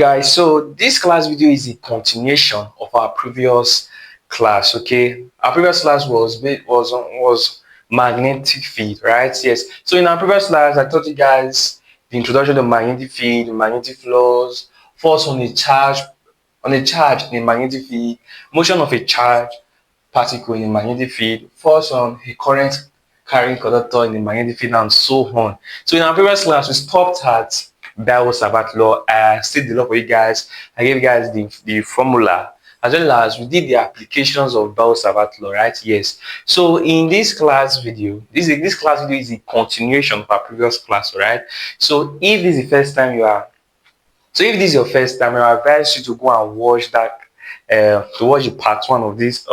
guys, so this class video is a continuation of our previous class. Okay, our previous class was magnetic field, right? Yes, so in our previous class I taught you guys the introduction to magnetic field, magnetic flows, force on a charge in a magnetic field, motion of a charge particle in a magnetic field, force on a current carrying conductor in the magnetic field, and so on. So in our previous class we stopped at Bell-Savart law. I stated the law for you guys. I gave you guys the formula, as well as we did the applications of Bell-Savart law, right? Yes. So in this class video, this class video is a continuation of our previous class, right? So if this is the first time if this is your first time, I advise you to go and watch that to watch the part one of this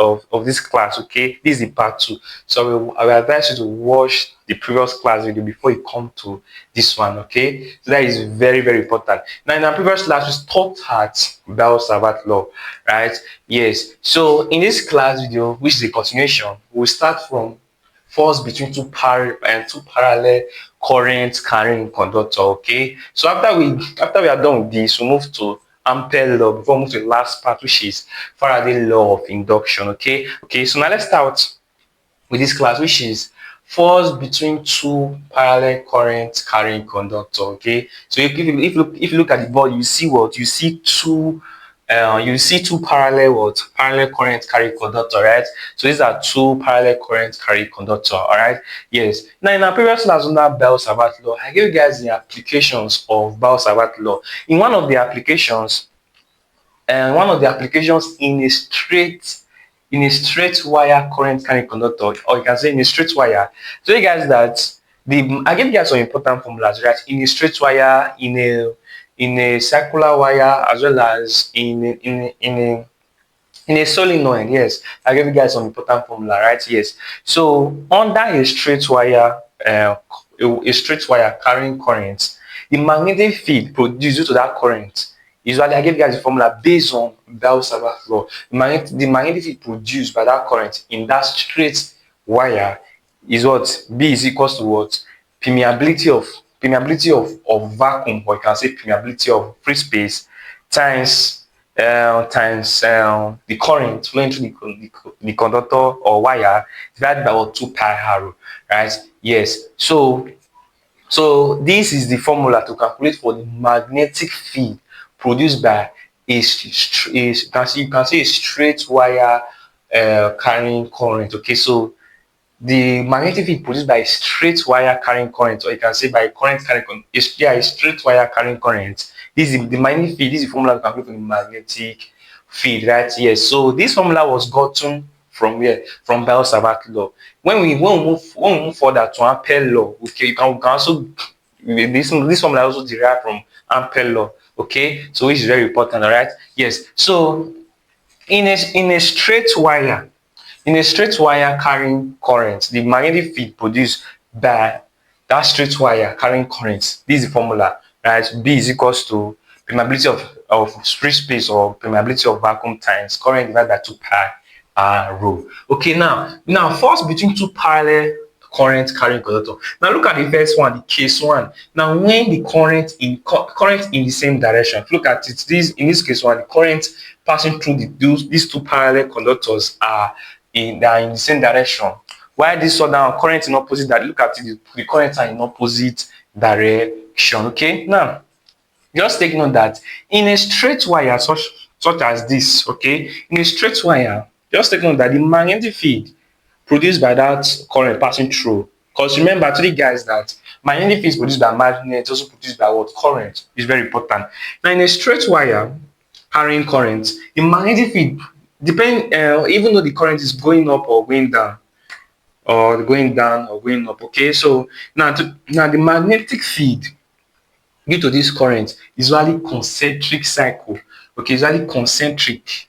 class. Okay, this is the part two, so I will advise you to watch the previous class video before you come to this one. Okay, so that is very, very important. Now in our previous class we stopped at Bell-Savart law, right? Yes, so in this class video, which is a continuation, we'll start from force between two parallel currents carrying conductor. Okay, so after we are done with this, we move to Ampere law before we move to the last part, which is Faraday law of induction. Okay, so now let's start with this class, which is force between two parallel currents carrying conductor. Okay, so if you look at the board, you see two parallel current carry conductor, right? So these are two parallel current carry conductor. All right, yes. Now in our previous class under Bell-Savart law, I gave you guys the applications of Bell-Savart law. In one of the applications in a straight wire current carrying conductor, or you can say in a straight wire. So you guys that I gave you guys some important formulas, right? In a straight wire, in a circular wire, as well as in a solenoid. Yes, I gave you guys some important formula, right? Yes. So under a straight wire carrying current, the magnetic field produced due to that current, usually I gave you guys the formula based on Bell-Savart law. The magnetic field produced by that current in that straight wire is what B is equals to what? Permeability of vacuum, or you can say permeability of free space, times the current flowing through the conductor or wire divided by what? 2 pi r, right? Yes. So this is the formula to calculate for the magnetic field produced by you can say a straight wire carrying current. Okay, so the magnetic field produced by a straight wire carrying current, or you can say by a current carrying current, a straight wire carrying current. This is the magnetic field. This is the formula to calculate for the magnetic field, right? Yes. So this formula was gotten from where? From Bell-Savart law. When we move further to Ampere law, okay, you can also this formula also derived from Ampere law. Okay, so which is very important. All right. Yes. So in a straight wire carrying current, the magnetic field produced by that straight wire carrying current, this is the formula, right? B is equals to permeability of free space, or permeability of vacuum, times current divided by 2 pi r rho. Okay, now force between two parallel current carrying conductor. Now look at the first one, the case one. Now when the current in the same direction, look at it. In this case one, the current passing through these two parallel conductors are in the same direction. While this other current in opposite direction, look at it, the currents are in opposite direction. Okay, now just take note that in a straight wire such as this, okay, in a straight wire, just take note that the magnetic field produced by that current passing through, because remember, I told you guys that magnetic field is produced by magnet, also produced by what? Current. Is very important. Now in a straight wire carrying current, the magnetic field even though the current is going up or going down, okay, so now the magnetic field due to this current is usually concentric cycle. Okay, usually concentric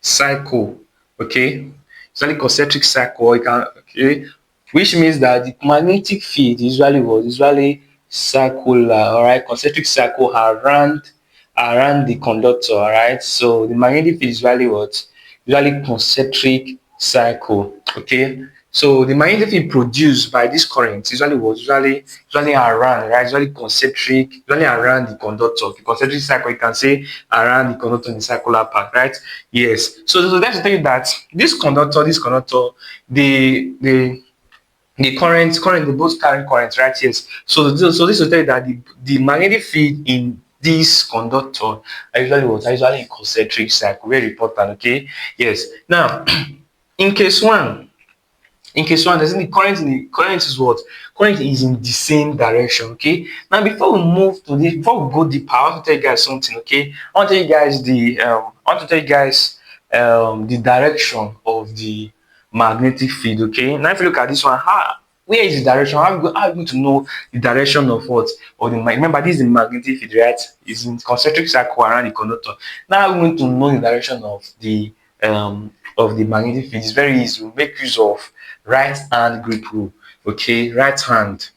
cycle. Okay, usually concentric cycle. Okay, which means that the magnetic field usually circular. All right, concentric cycle around the conductor. All right, so the magnetic field is usually concentric cycle. Okay, So the magnetic field produced by this current usually around, right? Usually concentric, usually around the conductor. The concentric cycle, you can say around the conductor in the circular path, right? Yes. So that's to tell you that this conductor, the current, they both carry current, right? Yes. So this will tell you that the magnetic field in this conductor are usually in concentric cycle. Very important, okay? Yes. Now, in case one, there's the current in the current is what? Current is in the same direction, okay? Now before we move to this, before we go deeper, I want to tell you guys something, okay? I want to tell you guys the direction of the magnetic field, okay? Now if you look at this one, where is the direction? How are you going to know the direction of what? Or remember, this is the magnetic field, right? It's in concentric circle around the conductor. Now we're going to know the direction of the magnetic field. It's very easy. We make use of right hand grip rule, okay? Right hand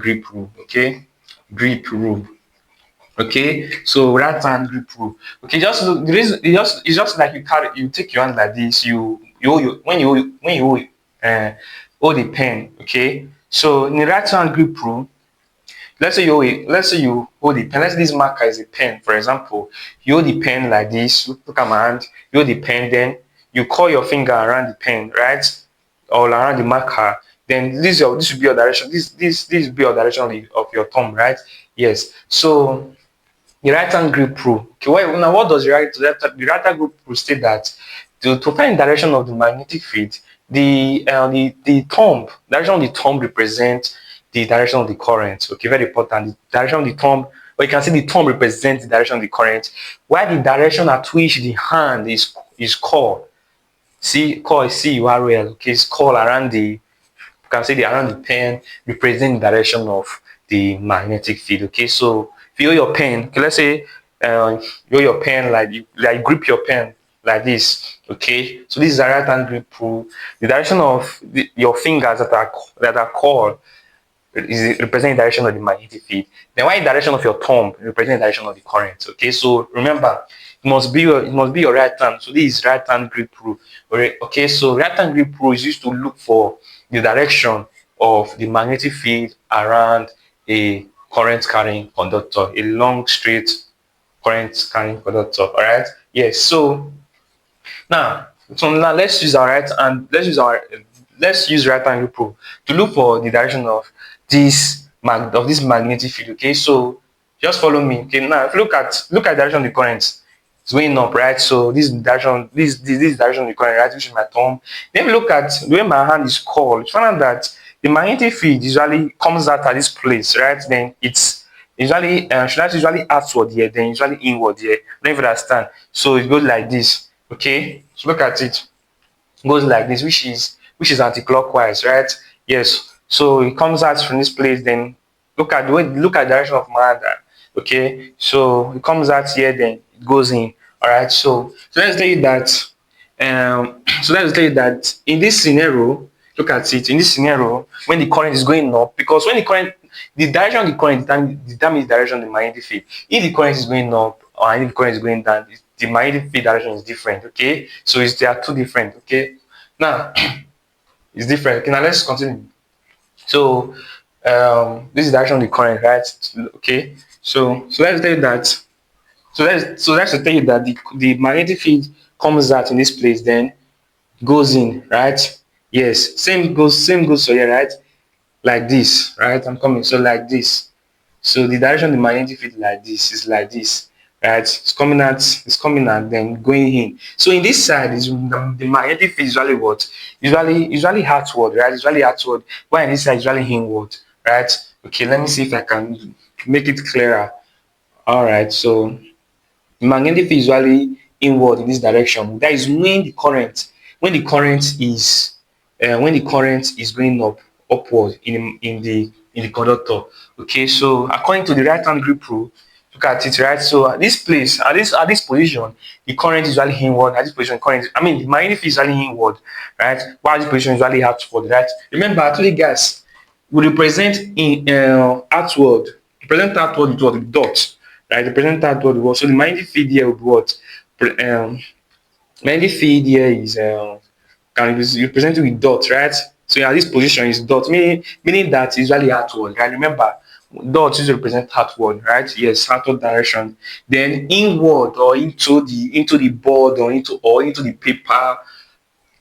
grip rule, okay? Grip rule, okay? So right hand grip rule, okay? Just look, the reason it's just like you take your hand like this, uh, hold a pen, okay? So in the right hand grip rule, let's say you hold the pen. Let's say this marker is a pen, for example. You hold the pen like this. Look at my hand. You hold the pen, then you curl your finger around the pen, right? Or around the marker. Then this will be your direction. This will be your direction of your thumb, right? Yes. So the right hand grip rule. Okay, now what does the right hand grip rule state that to find the direction of the magnetic field, the thumb, direction of the thumb represents the direction of the current. Okay, very important. The direction of the thumb, or you can say the thumb represents the direction of the current, while the direction at which the hand is called. Call CURL. Okay, it's called around the, you can say the around the pen represent the direction of the magnetic field. Okay, so if you hold your pen, okay, let's say you hold your pen like grip your pen like this. Okay, so this is a right hand grip rule. The direction of your fingers that are called is representing the direction of the magnetic field. Then why the direction of your thumb representing the direction of the current. Okay, so remember, it must be your right hand. So this is right hand grip rule. Alright, okay, so right hand grip rule is used to look for the direction of the magnetic field around a current carrying conductor, a long straight current carrying conductor. Alright, yes. So now let's use our right hand. Let's use right hand grip rule to look for the direction of this magnetic field. Okay, so just follow me. Okay, now if you look at the direction of the current, it's going up, right? So this direction, this direction of the current, right, which is my thumb. Then we look at the way my hand is curled. You find out that the magnetic field usually comes out at this place, right? Then it's usually outward here, then usually inward here. Don't even understand. So it goes like this. Okay, so look at it. Goes like this, which is anti-clockwise, right? Yes. So it comes out from this place. Then look at the direction of my hand. Okay, so it comes out here, then it goes in. All right. So let's tell you that. In this scenario, look at it. In this scenario, when the current is going up, because the direction of the current determines the direction of the magnetic field. If the current is going up or if the current is going down, the magnetic field direction is different. Okay, so they are two different. Okay, now it's different. Okay, now let's continue. So this is the direction of the current, right? Okay, so let's tell you that. So let's tell you that the magnetic field comes out in this place, then goes in, right? Yes, same goes for here, right? Like this, right? I'm coming. So like this. So the direction of the magnetic field like this is like this, right? It's coming out, then going in. So in this side is the magnetic field usually what? Usually outward, right? Usually outward. While in this side usually inward, right? Okay, let me see if I can make it clearer. All right, so magnetic field usually inward in this direction. That is when the current is going upward in the conductor. Okay, so according to the right hand grip rule, look at it, right? So at this place, at this position, the current is usually inward. At this position, the magnetic field is usually inward, right? While this position is usually outward, right? Remember, I told you guys, we represent in outward. Represent outward with what? With dots, right? Represent outward with what? So the magnetic field here will be what? Magnetic field here is can be represented with dot, right? So at this position is dot, meaning that it's usually outward, right? Remember, dot is represent outward, right? Yes, outward direction. Then inward or into the board or into the paper,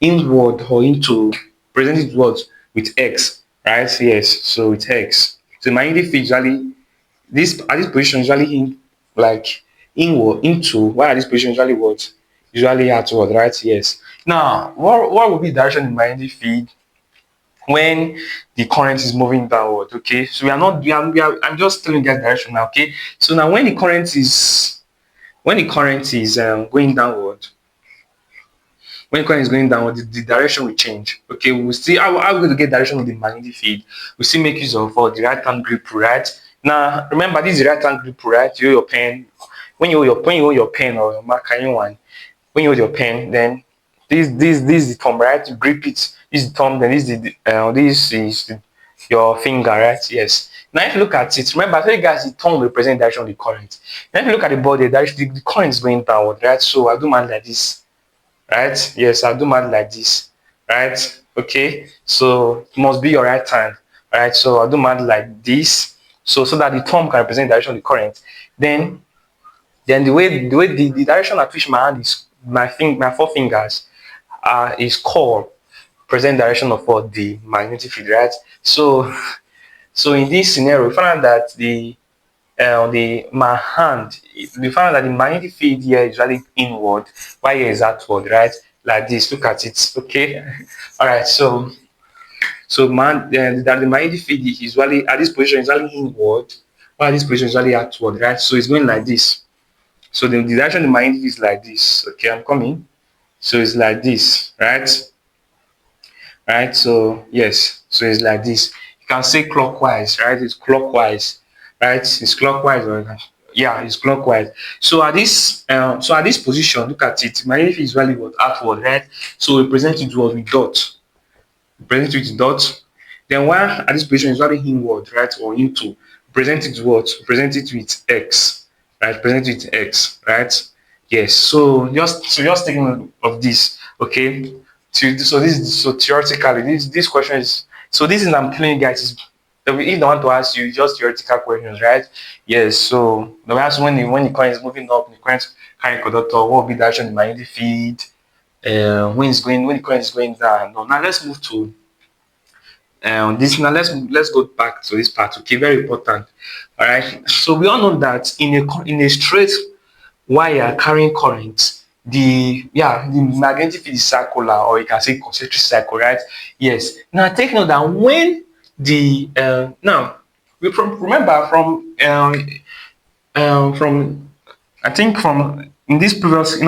inward or into presented what with X, right? Yes, so with X. So magnetic field usually this at this position usually like inward into, while at this position usually what? Usually outward, right? Yes. Now, what will be the direction in magnetic field when the current is moving downward? Okay, so I'm just telling you guys direction now. Okay, so now when the current is going downward, when the current is going downward, the direction will change. Okay, we'll see how we're going to get direction of the magnetic field. We'll still make use of the right hand grip, right? Now, remember, this is the right hand grip, right? You hold your pen. When you hold your pen or your marker, anyone, when you hold your pen, then this is the thumb, right? You grip it. This is the thumb. Then this is your finger, right? Yes. Now, if you look at it, remember, I tell you guys the thumb represents the direction of the current. Now, if you look at the body, the current is going downward, right? So I do mine like this, right? Yes, I'll do mine like this, right? Okay, so it must be your right hand, right? So I'll do mine like this, so that the thumb can represent the direction of the current. Then the direction at which my hand is, my four fingers is called present direction of what the magnetic field, right? So in this scenario, we found out that my hand, we found out that the magnetic field here is really inward, while here is outward, right? Like this. Look at it. Okay. All right. That the magnetic field is really at this position is really inward, while this position is really outward, right? So it's going like this. So the direction of the magnetic field is like this. Okay, I'm coming. So it's like this, right? Right. So yes. So it's like this. You can say clockwise, right? It's clockwise, right? It's clockwise, or yeah, it's clockwise. So at this position, look at it. Magnetic field is really what outward, right? So we present it what with dot. Present it with dot. Then while at this position is really inward, right, or into, present it what? Present it with X, right? Present it with X, right? Yes. So just taking note of this, okay. So theoretically, this question is, so this is I'm telling you guys is, if they want to ask you just theoretical questions, right? Yes. So they will ask when the coin is moving up, the current carrying conductor, what will be the direction of the magnetic field? When the current is going down. Now let's move to this. Now let's go back to this part. Okay, very important. All right. So we all know that in a straight wire carrying current, the magnetic field is circular, or you can say concentric circle, right? Yes. Now take note that when the now we remember from I think from in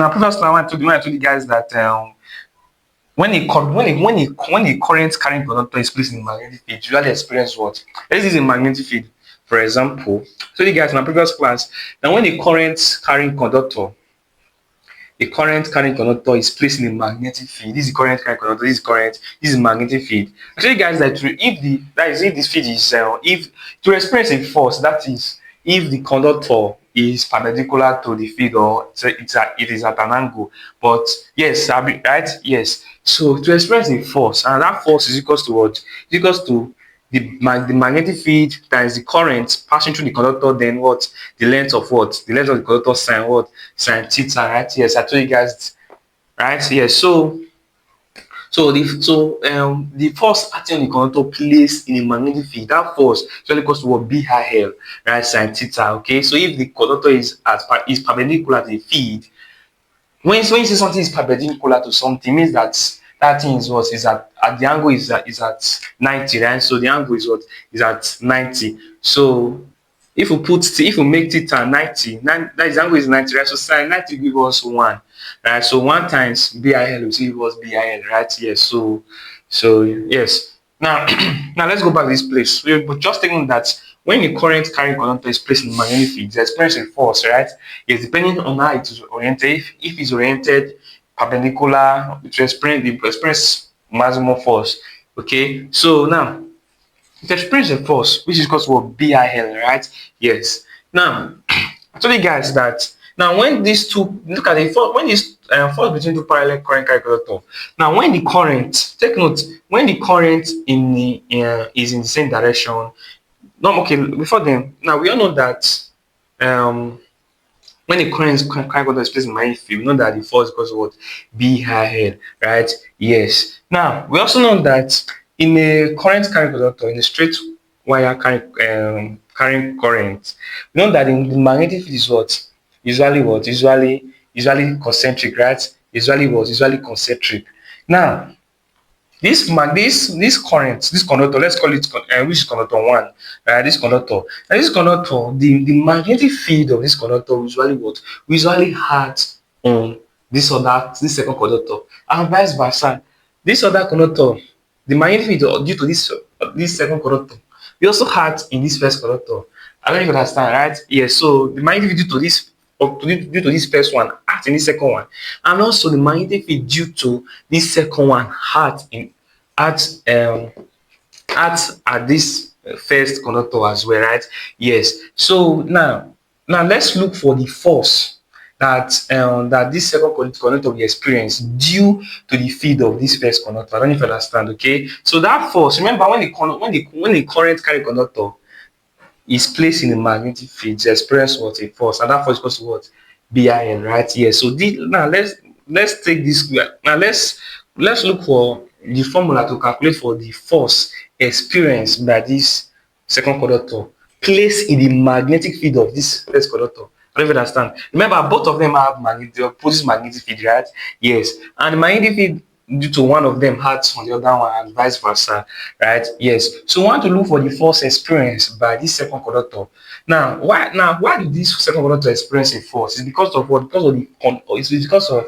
our previous time, I told you guys that when a current carrying conductor is placed in the magnetic field, you usually experience what? This is a magnetic field, for example. So you guys in our previous class, now when a current carrying conductor is placed in a magnetic field, this is current carrying conductor, this is magnetic field. I show you guys that if this field is if to experience a force, that is if the conductor is perpendicular to the field, or it is at an angle. But yes, right? Yes. So to experience a force, and that force is equals to what? Is equals to the magnetic field times the current passing through the conductor, then what? The length of what? The length of the conductor sine what? Sine theta, right? Yes, I told you guys, right? Yes. So the force acting on the conductor placed in a magnetic field, that force is equals to what? BIL, right? Sine theta. Okay. So if the conductor is perpendicular to the field, when you say something is perpendicular to something, means that thing is what? Is at the angle is at 90, right? So the angle is what? Is at 90. So if we make theta 90, that is angle is 90, right? So sine 90 give us 1, right? So 1 times BIL will give us BIL, right? Yes. So yes. Now now let's go back to this place. But just taking that when the current carrying conductor is placed in the magnetic field, it's experiencing force, right? Yes, depending on how it is oriented. If it's oriented perpendicular, it will experience maximum force. Okay. So now it experiences a force which is equal to what? BIL, right? Yes. Now I told you guys that now when these two look at the force, when these force between two parallel current carrying conductor. Now, when the current, take note, when the current is in the same direction. No, okay. Before then, now we all know that um when the current conductor is placed in magnetic field, we know that the force equals to what? B high head, right? Yes. Now we also know that in a current carrying conductor, in a straight wire carrying current, we know that in the magnetic field is what? Usually what? Usually concentric, right? Usually what? Usually concentric. Now this current, this conductor, let's call it which is conductor one, right? This conductor, and this conductor, the magnetic field of this conductor usually what? Usually act on this second conductor, and vice versa. This other conductor, the magnetic field due to this second conductor, we also act in this first conductor. I don't know if you understand, right? Yes. So the magnetic field due to this due to this first one act in this second one, and also the magnetic field due to this second one at um at this first conductor as well, right? Yes. So now let's look for the force that this second conductor will experience due to the field of this first conductor. I don't know if you understand. Okay. So that force, remember when the current carry conductor is placed in a magnetic field, to experience what? A force, and that force equals to what? BIN, right? Yes. So now let's take this. Now let's look for the formula to calculate for the force experienced by this second conductor placed in the magnetic field of this first conductor. I don't even understand. Remember, both of them have opposite magnetic field, right? Yes. And the magnetic field due to one of them acts on the other one and vice versa, right? Yes. So we want to look for the force experienced by this second conductor. Why did this second conductor experience a force? It's because of what? It's because of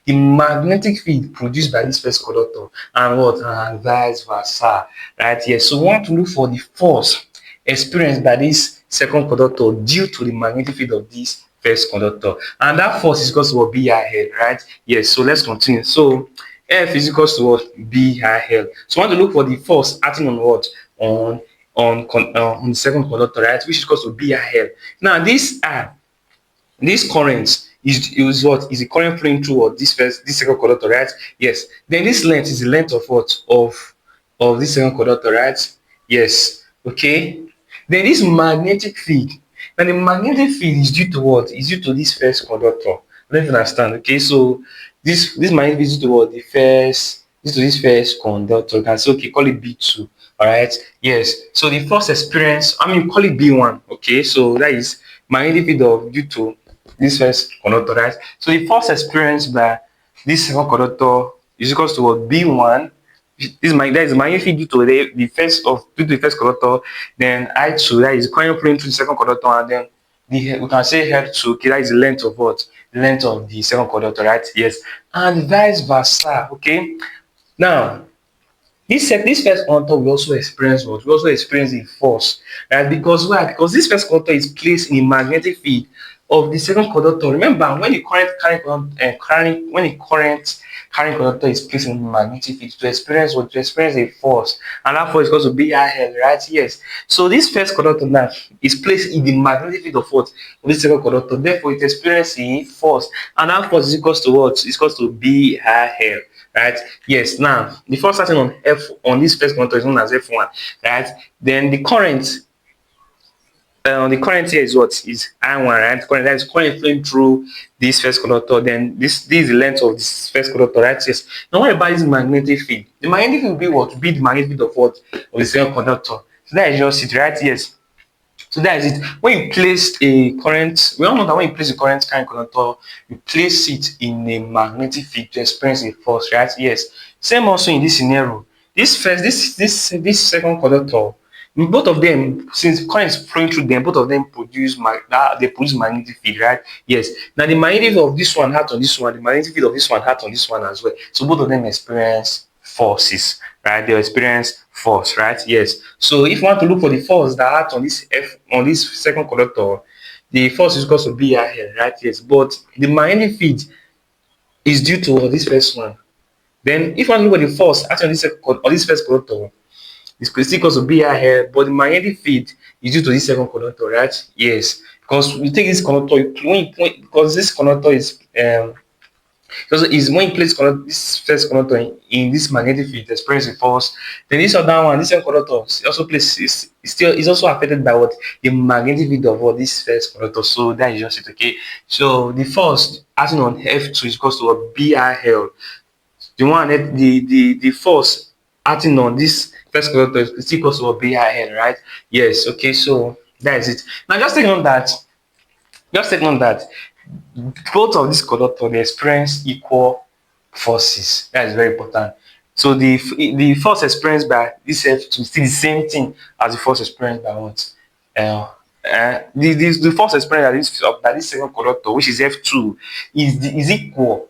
the magnetic field produced by this first conductor and what? And vice versa, right? Yes. So we want to look for the force experienced by this second conductor due to the magnetic field of this first conductor, and that force is equal to what? BIL, right? Yes. So let's continue. So F is equal to what? BIL. So we want to look for the force acting on what? On the second conductor, right? Which is equal to BIL. Now this current is what? Is the current flowing through what? This second conductor, right? Yes. Then this length is the length of what? Of this second conductor, right? Yes. Okay. Then this magnetic field. Now the magnetic field is due to what? Is due to this first conductor. Let's understand. Okay. So this magnetic field is due to what? Due to this first conductor. You can say, okay, call it B2. All right. Yes. So the first experience, call it B1. Okay. So that is magnetic field due to this first conductor, right? So the force experienced by this second conductor is equal to what? B1. That is magnetic field due to the first conductor. Then I2, that is current flowing through the second conductor, and then we can say F2. Okay, that is the length of what? The length of the second conductor, right? Yes, and vice versa. Okay, now this first conductor will also experience what? We also experience a force, right? Because why? Because this first conductor is placed in a magnetic field of the second conductor. Remember, when the current carrying conductor is placed in the magnetic field to experience what? To experience a force, and that force is equal to BIL, right? Yes. So this first conductor now is placed in the magnetic field of what? Of this second conductor. Therefore, it experiences a force, and that force is equal to what? Is equal to BIL. Right? Yes. Now, the force starting on this first conductor is known as F1, right? Then the current here is what? Is I1, right? That is current flowing through this first conductor. Then this is the length of this first conductor, right? Yes. Now, what about this magnetic field? The magnetic field will be what? Be the magnetic field of what? Of the second conductor. So that is just it, right? Yes. So that is it. When you place a current, we all know that when you place a current carrying conductor, you place it in a magnetic field to experience a force, right? Yes. Same also in this scenario. This second conductor, both of them, since current is flowing through them, both of them produce magnetic field, right? Yes. Now the magnetic field of this one hat on this one, the magnetic field of this one hat on this one as well. So both of them experience forces, right? They experience force, right? Yes. So if you want to look for the force that acts on this second conductor, the force is equal to BIL, right? Yes. But the magnetic field is due to this first one. Then if you want to look at the force acting on this first conductor, it's still equal to BIL, but the magnetic field is due to this second conductor, right? Yes. Because we take this conductor, because this conductor because is when you place this first conductor in this magnetic field, experience a force. Then this other one, this second conductor, also places is also affected by what the magnetic field of what this first conductor. So that is just it. Okay. So the force acting on F2 is equals to a BIL. The one that the force acting on this first conductor is equals to a BIL, right? Yes. Okay. So that is it. Now just take note that both of these conductors they experience equal forces. That is very important. So the force experienced by this F2 is still the same thing as the force experienced by what? The force experienced by this second conductor, which is F2, is equal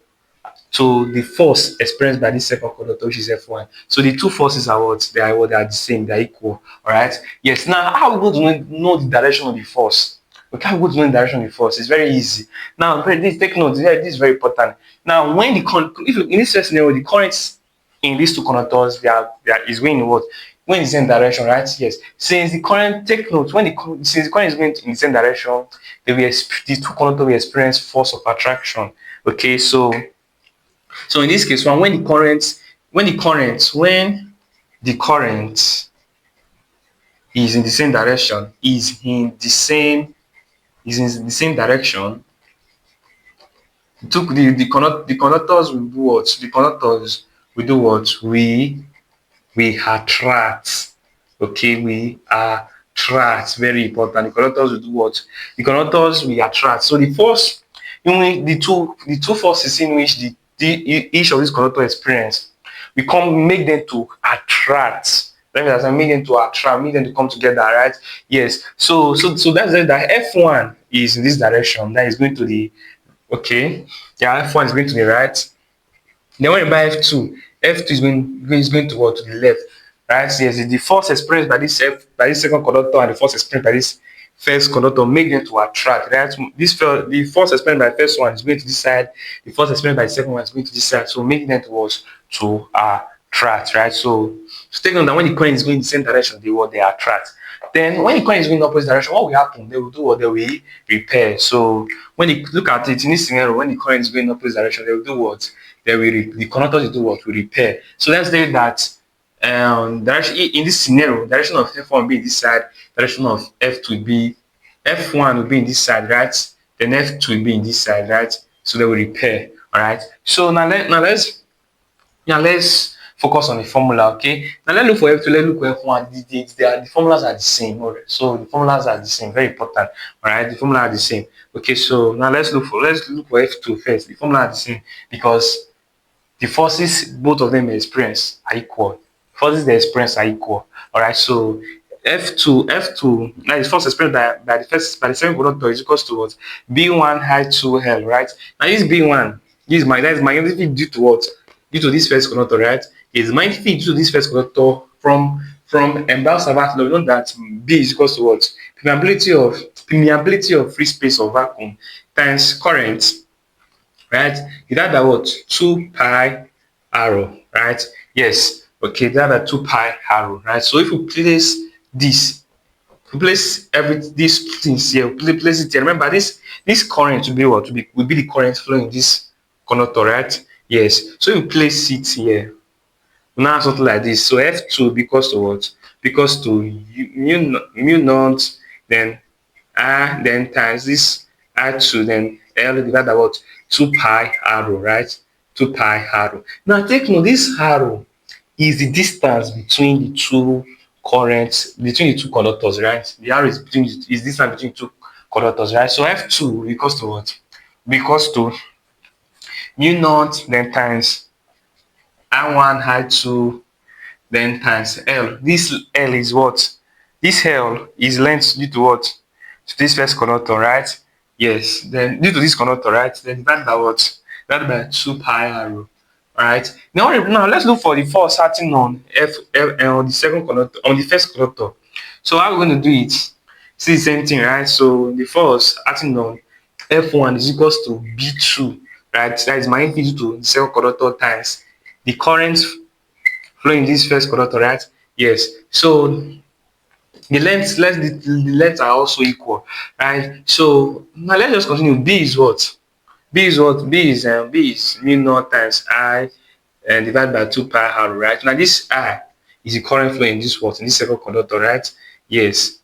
to the force experienced by this second conductor, which is F1. So the two forces are what? They are the same, they are equal. Alright? Yes. Now, how are we going to know the direction of the force? We can't go to know the direction of the force. It's very easy. Now, please take note. This is very important. Now, when if in this first scenario, the currents in these two conductors, is going in what? Going in the same direction, right? Yes. Since the current, take note, since the current is going in the same direction, the two conductors will experience force of attraction. Okay, so in this case, when the current is in the same direction, is in the same direction, the conductors will do what? The conductors will do what? We attract. Okay, we attract. Very important. The conductors will do what? The conductors will attract. So the force in which the two forces in which each of these conductors experience, we come make them to attract. Let me understand, make them to attract, make them to come together, right? Yes. So that's it. That F1 is in this direction. That is going to the okay. Yeah, F1 is going to the right. Then when you buy F2, F2 is going to what? To the left. Right? Yes, the force experienced by this second conductor and the force experienced by this first conductor make them to attract. Right? The force experienced by the first one is going to this side, the force experienced by the second one is going to this side. So making them to attract, right? So take note that when the current is going in the same direction, they attract. Then when the current is going in the opposite direction, what will happen? They will do what? They will repel. So when you look at it in this scenario, when the current is going in the opposite direction, they will do what? The conductors will do what? Will repair. So let's say that direction in this scenario, direction of F1 will be in this side, direction of F2 will be F1 will be in this side, right? Then F2 will be in this side, right? So they will repair. All right. So let's focus on the formula. Okay. Now let's look for F2. Let's look for F1. The formulas are the same. All right. So the formulas are the same. Very important. All right. The formula are the same. Okay. So now let's look for F2 first. The formula are the same because the forces both of them experience are equal. Forces they experience are equal. All right. So F2, now the force experienced by the second conductor is equals to what? B1 I2L, right? Now this B1, that is magnetic field due to what? Due to this first conductor, right? Is magnetic field due to this first conductor from Ampère-Savart law. We know that B is equals to what? Permeability of free space or vacuum times current, right? Is that what? 2 pi r, right? Yes. Okay, that are 2 pi r, right? So if we place this, we place these things here, place it here. Remember, this current will be what? Will be the current flowing in this conductor, right? Yes. So if we place it here, now something like this. So F2 because to what? Because to mu naught, then R, then times this R2, then L divided by what? 2 pi r, right? 2 pi r. Now take note, this r is the distance between the two currents, between the two conductors, right? The r is distance between two conductors, right? So F2 equals to what? Equals to mu naught, then times I1 I2, then times L. This L is what? This L is length due to what? To this first conductor, right? Yes. Then due to this conductor, right? Then divided by what? Divided by 2 pi r. Right. Now let's look for the force acting on on the second conductor, on the first conductor. So how are we going to do it? See the same thing, right? So the force acting on F1 is equals to B2, right? That is magnetic field to the second conductor times the current flowing in this first conductor, right? Yes. So the lengths are also equal, right? So now let's just continue. B is what? B is what? B is mu naught times I and divided by 2 pi r, right? Now this I is the current flow in this what? In this circuit conductor, right? Yes.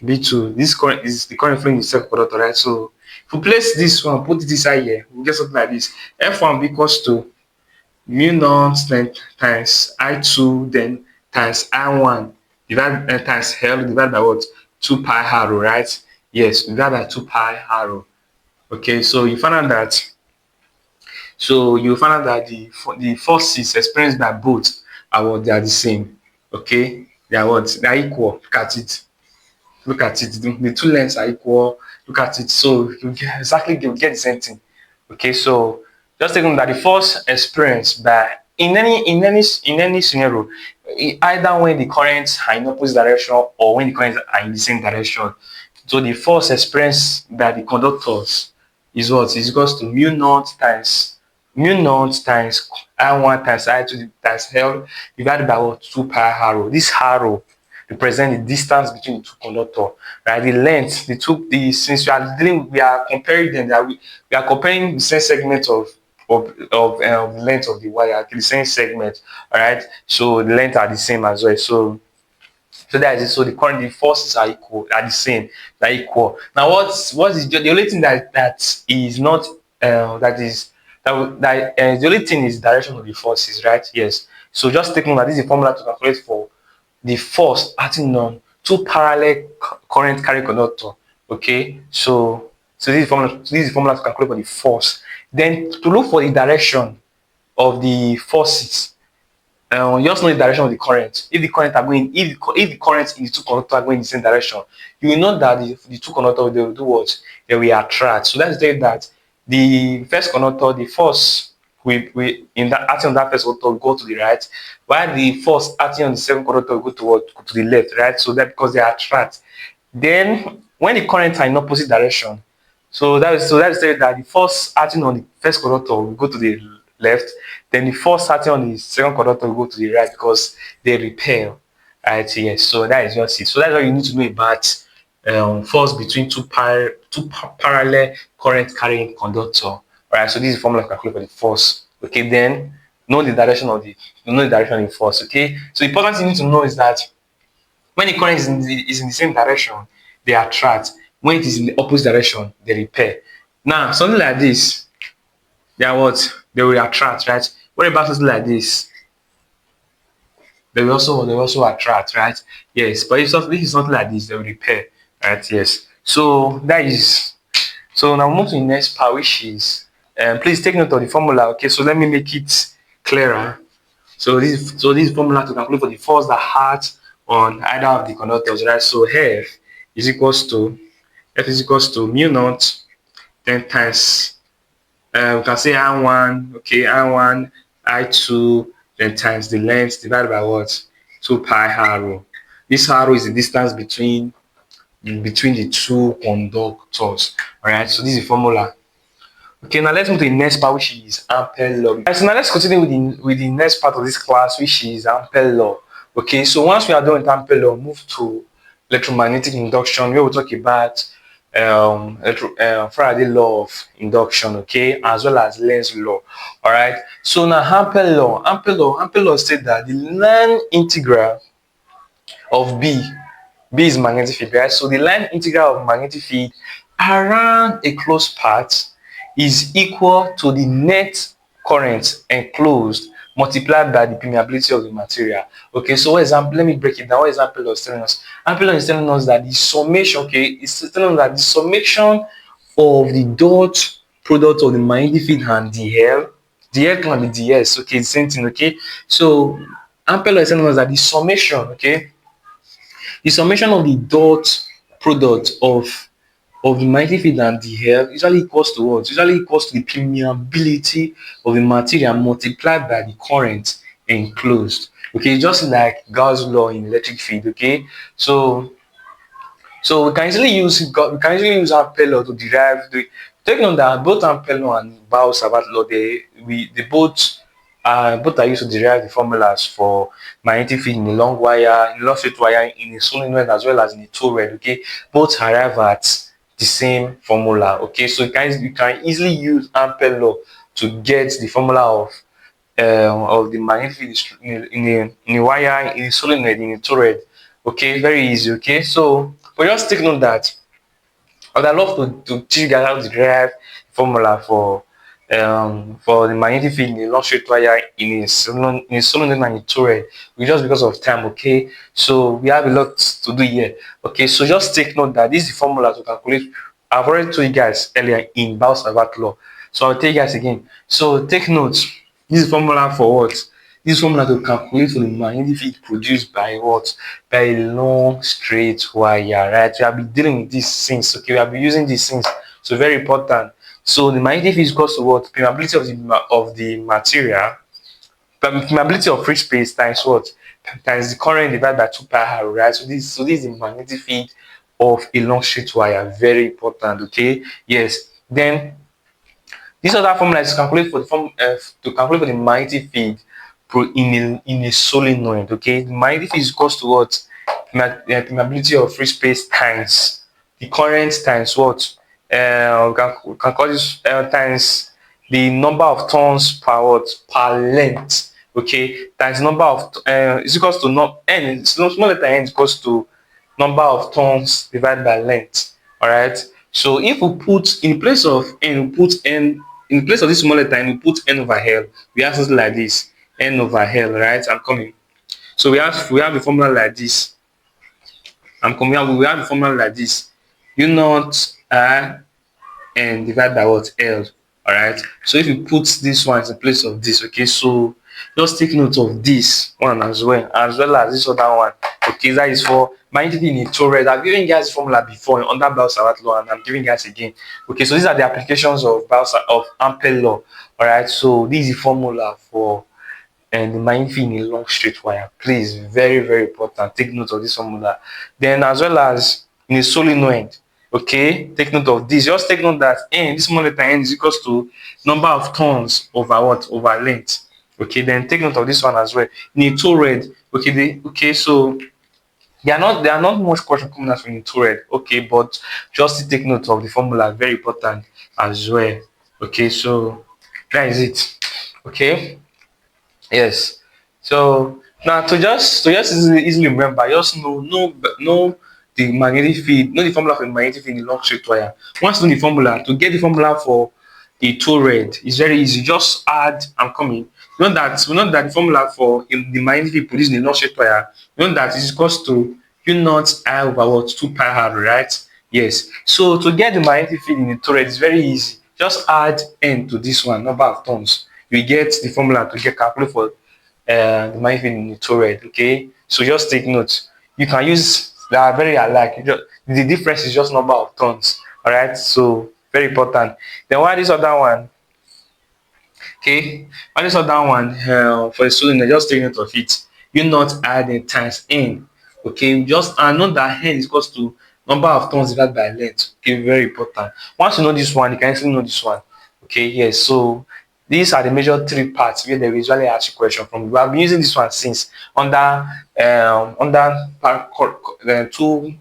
B2. This current is the current flow in the circuit conductor, right? So if we place this one, put it inside here, we get something like this. F1 equals to mu naught then times I2 then times I1 divided times L divided by what? 2 pi r, right? Yes, divided by 2 pi r. Okay, so you find out that the forces experienced by both are what? They are the same. Okay, they are what? They are equal. Look at it. Look at it. The two lengths are equal. Look at it. So you get the same thing. Okay, so just take note that the force experienced by in any scenario, either when the currents are in opposite direction or when the currents are in the same direction. So the force experienced by the conductors is what? Is equals to mu naught times I1 times I2 times L divided by what? 2 pi r. This r represent the distance between the two conductors, right? The length, since we are comparing them, that we are comparing the same segment of length of the wire, the same segment, all right? So the length are the same as well. So that is it. So the forces are equal, are the same, they're equal. Now, what is the only thing that is not that is the only thing is direction of the forces, right? Yes. So just take note that this is the formula to calculate for the force acting on two parallel current carrying conductor. Okay, so this is the formula to calculate for the force. Then to look for the direction of the forces, you just know the direction of the current. If the current are going, if the currents in the two conductors are going in the same direction, you will know that the two conductors, they will do what? They will attract. So let's say that the first conductor, the force we in that acting on that first conductor will go to the right, while the force acting on the second conductor will go to the left, right? So that because they attract. Then when the currents are in opposite direction, that is say that the force acting on the first conductor will go to the left, then the force acting on the second conductor will go to the right because they repel. Right? Yes. So that is just it. So that's what you need to know about force between parallel current carrying conductor. All right. So this is the formula to calculate for the force. Okay. Then know the direction of the force. Okay. So the important thing you need to know is that when the current is in the same direction, they attract. When it is in the opposite direction, they repel. Now, something like this, they are what? They will attract, right? What about something like this? They will also attract, right? Yes, but if this is something like this, they will repel, right? Yes. So that is so now move to the next part, which is please take note of the formula. Okay, so let me make it clearer. So this is formula to calculate for the force that acts on either of the conductors, right? So is equals to F is equals to mu naught then times we can say I1, okay, I1, I2, then times the length divided by what? 2 pi r. This r is the distance between the two conductors. Alright, so this is the formula. Okay, now let's move to the next part, which is Ampere law. Alright, so now let's continue with the next part of this class, which is Ampere law. Okay, so once we are done with Ampere law, move to electromagnetic induction, where we'll talk about Faraday law of induction, okay, as well as Lenz law. All right. So now Ampere law said that the line integral of B is magnetic field, right? So the line integral of magnetic field around a closed path is equal to the net current enclosed multiplied by the permeability of the material. Okay, so let me break it down. What is Ampere law is telling us? Ampere law is telling us that the summation, okay, it's telling us that the summation of the dot product of the magnetic field and the L can be ds, okay, the same thing, okay. So Ampere law is telling us that the summation, okay, the summation of the dot product of the magnetic field and the L usually equals to what? Usually equals to the permeability of the material multiplied by the current enclosed. Okay, just like Gauss law in electric field. Okay, so we can easily use Ampere law to derive the. Take note that both Ampere law and Gauss-Savart law they both are used to derive the formulas for magnetic field in a long wire, in a long straight wire, in a solenoid as well as in a toroid. Okay, both arrive at the same formula. Okay, so you can easily use Ampere law to get the formula of the magnetic field in a wire, in a solenoid, in a toroid. Okay, very easy. Okay, so but just take note that I would love to teach you guys how to derive formula for the magnetic field in a long straight wire in a solenoid and a toroid. Just because of time, okay? So we have a lot to do here. Okay, so just take note that this is the formula to calculate. I've already told you guys earlier in Bauer-Savart law. So I'll tell you guys again. So take note. This is formula for what? This formula to calculate the magnetic field produced by what? By a long straight wire, right? We have been dealing with these things, okay? We have been using these things, so very important. So the magnetic field is equals to what? Permeability of the material, permeability of free space times what? Times the current divided by 2 pi r, right? So this is the magnetic field of a long straight wire. Very important, okay? Yes. Then this other formula is to calculate for the magnetic field in a solenoid. Okay, the magnetic field is equals to what? The permeability of free space times the current times what? We can call this times the number of turns per what? Per length. Okay, times number of is equals to n. Small letter n is equals to number of turns divided by length. All right. So if we put in place of n, we put n in place of this small letter n, we put n over L. We have something like this, n over L, right? I'm coming. So we have a formula like this. I'm coming out. We have a formula like this. U naught R and divide by what? L. All right. So if you put this one in place of this, okay. So just take note of this one as well as this other one. Okay, that is for magnetic field in a toroid. I've given you guys formula before under Bauer-Savart law, and I'm giving you guys again. Okay, so these are the applications of Ampere law. All right. So this is the formula for and the magnetic field in a long straight wire. Please, very very important. Take note of this formula. Then as well as in a solenoid. Okay, take note of this. Just take note that n, this small letter n is equals to number of turns over what? Over length. Okay, then take note of this one as well. In a toroid, okay, so there are not much question coming out from the toroid. Okay, but just take note of the formula, very important as well. Okay, so that is it. Okay. Yes. So now to just easily remember, just know the magnetic field, know the formula for the magnetic field in the long straight wire. Once you know the formula, to get the formula for the toroid is very easy. Just add and coming. We know that the formula for the magnetic field produced in the long straight wire, we know that is equals to U naught I over what? 2 pi r, right? Yes. So to get the magnetic field in the toroid is very easy. Just add n to this one, number of turns. You get the formula to get calculate for the magnetic field in the toroid. Okay, so just take note. You can use, they are very alike. The difference is just number of turns. All right, so very important. Then why this other one? Okay, why this other one for the solenoid? Just take note of it. You not add n times n. Okay, just know that n is equals to number of turns divided by length. Okay, very important. Once you know this one, you can easily know this one. Okay, yes. So these are the major three parts where they usually ask you question from. We have been using this one since under two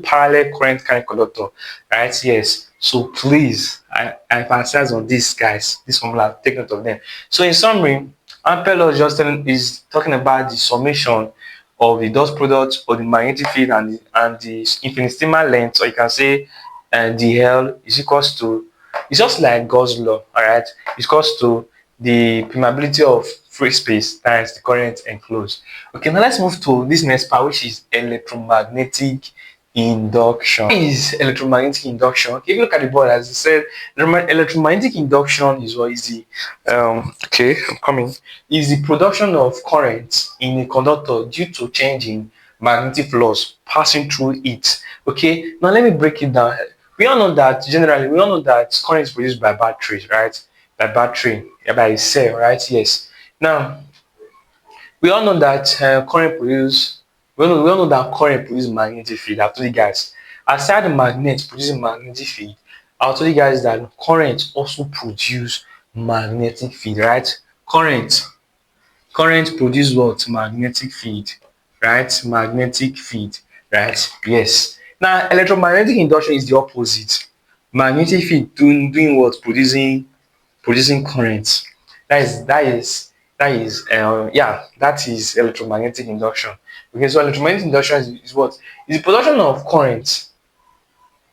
parallel current carrying conductor, right? Yes. So please, I emphasize on this, guys. This formula, take note of them. So in summary, Ampere law is talking about the summation of the dot product of the magnetic field and the infinitesimal length, or you can say dl is equals to, it's just like Gauss law. All right, it's equals to the permeability of free space times the current enclosed. Okay, now let's move to this next part, which is electromagnetic induction. What is electromagnetic induction? Okay, if you look at the board, as I said, electromagnetic induction is what is the okay, I'm coming, is the production of current in a conductor due to changing magnetic laws passing through it. Okay, now let me break it down. We all know that current is produced by batteries, right? By battery, by a cell, right? Yes. Now we all know that current produce. We all know that current produces magnetic field. I've told you guys. Aside the magnet producing magnetic field, I'll tell you guys that current also produce magnetic field, right? Current produce what? Magnetic field, right? Magnetic field, right? Yes. Now, electromagnetic induction is the opposite. Magnetic field doing what? Producing current. That is electromagnetic induction. Okay, so electromagnetic induction is what? Is the production of current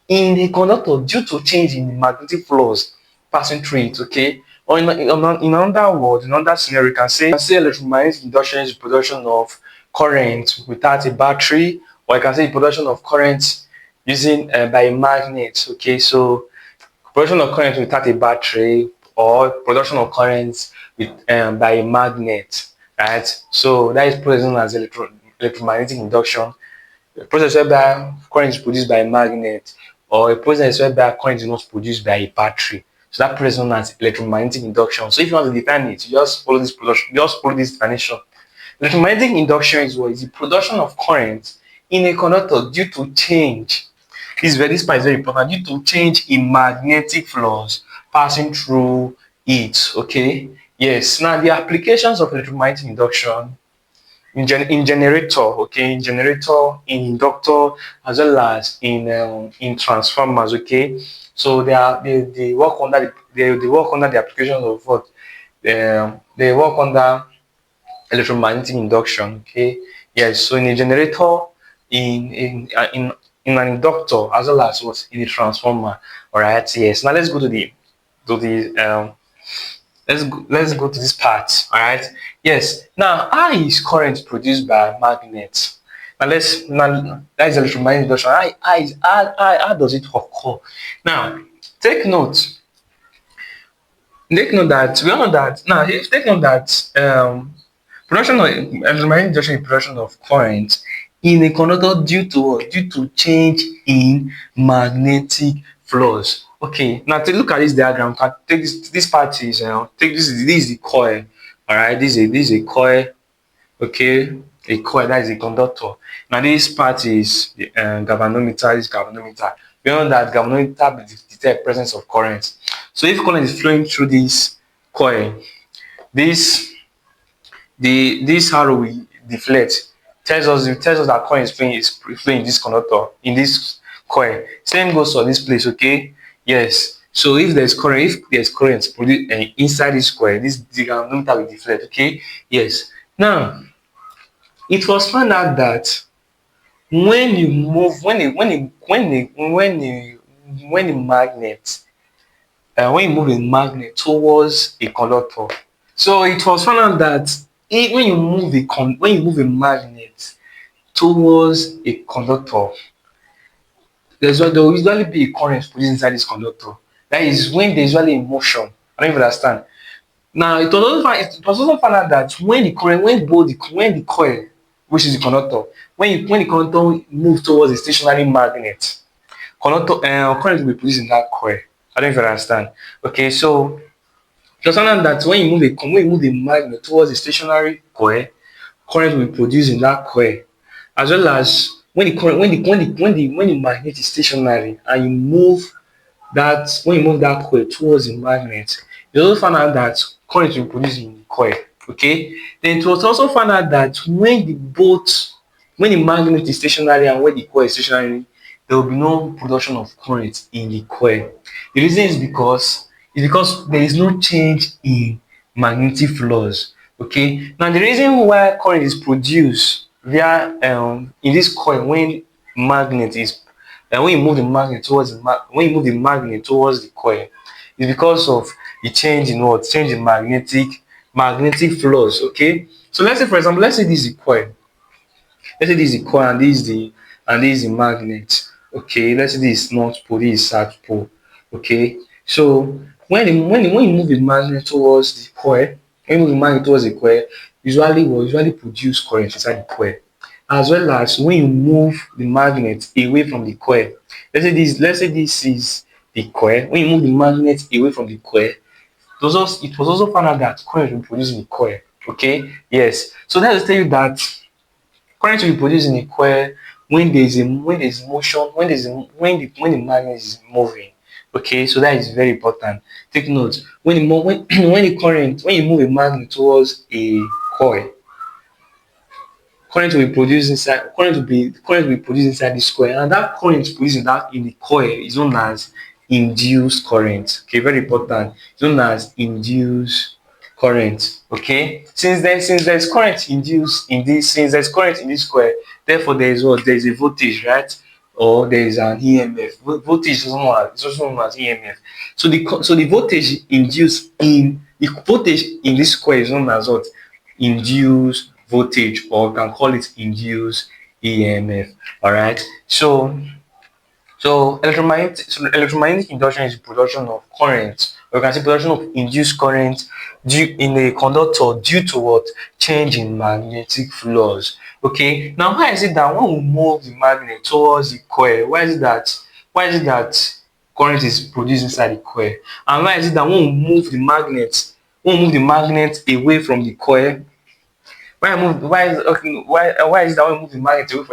in a conductor due to change in the magnetic flux passing through it. Okay, or in another word, in another scenario, you can say electromagnetic induction is the production of current without a battery, or you can say the production of current using by a magnet. Okay, so production of current without a battery, or production of current with by a magnet, right? So that is process known as electromagnetic induction. A process whereby current is produced by a magnet, or a process whereby current is not produced by a battery. So that process is known as electromagnetic induction. So if you want to define it, you just follow this production, just follow this definition. Electromagnetic induction is what? Is the production of current in a conductor due to change. This part is very important. Due to change in magnetic flux passing through it. Okay. Yes. Now the applications of electromagnetic induction in generator, okay, in generator, in inductor, as well as in transformers, okay. So they work under they work under the applications of what? They work under electromagnetic induction, okay. Yes. So in a generator, in an inductor, as well as what? In a transformer. All right. Yes. Now let's go to the let's go to this part. All right. Yes. Now, how is current produced by magnets? Now that is electromagnetic induction. How does it occur? Now, take note. Take note that we all know that now. If take note that production of electromagnetic induction is production of current in a conductor due to what? Due to change in magnetic flux. Okay, now take look at this diagram. Take this part is take this is the coil. All right, this is a coil. Okay, a coil, that is a conductor. Now this part is the galvanometer. This galvanometer. We know that galvanometer detect presence of current. So if current is flowing through this coil, this arrow will deflect. Tells us that current is flowing in this conductor, in this coil. Same goes for this place. Okay. Yes. So if there's current produced inside this coil, this galvanometer will deflect. Okay. Yes. Now it was found out that when you move when a magnet when you move a magnet towards a conductor, so it was found out that when you move a magnet towards a conductor, there will usually be a current produced inside this conductor. That is when there's usually a motion. I don't even understand. Now it was also found out that when the coil, which is the conductor, when the conductor moves towards a stationary magnet, current will be produced in that coil. I don't even understand. Okay, so it was found out that when you move a magnet towards a stationary coil, current will be produced in that coil, as well as when the magnet is stationary and you move that coil towards the magnet, you also find out that current will produce in the coil. Okay. Then it was also found out that when the magnet is stationary and when the coil is stationary, there will be no production of current in the coil. The reason is because there is no change in magnetic flux. Okay. Now the reason why current is produced via in this coil when you move the magnet towards the coil, is because of the change in what? Change in magnetic flux. Okay. So let's say, for example, let's say this is the coil. Let's say this is the coil and this is the magnet. Okay. Let's say this is north pole, this is south pole. Okay. So when you move the magnet towards the coil, usually produce current inside the coil. As well as when you move the magnet away from the coil. Let's say this is the coil. When you move the magnet away from the coil, it was also found out that current will be produced in the coil. Okay. Yes. So that will tell you that current will be produced in a coil when there's motion, when the magnet is moving. Okay, so that is very important. Take note. When you move a magnet towards a coil, current will be produced inside current will be produced inside this coil, and that current produced in the coil is known as induced current. Okay, very important. It's known as induced current. Okay, since there's current induced in this since there's current in this coil, therefore there is what? There is a voltage, right? Or there is an EMF. Voltage is also known as EMF. So the voltage induced in the voltage in this coil is known as what? Induced voltage, or we can call it induced EMF. All right. So electromagnetic induction is the production of current, or you can say production of induced current due in a conductor due to what? Change in magnetic flux. Okay. Now, why is it that when we move the magnet towards the coil, why is it that current is produced inside the coil? And why is it that when we move the magnet away from the coil, why is it that when we move the magnet away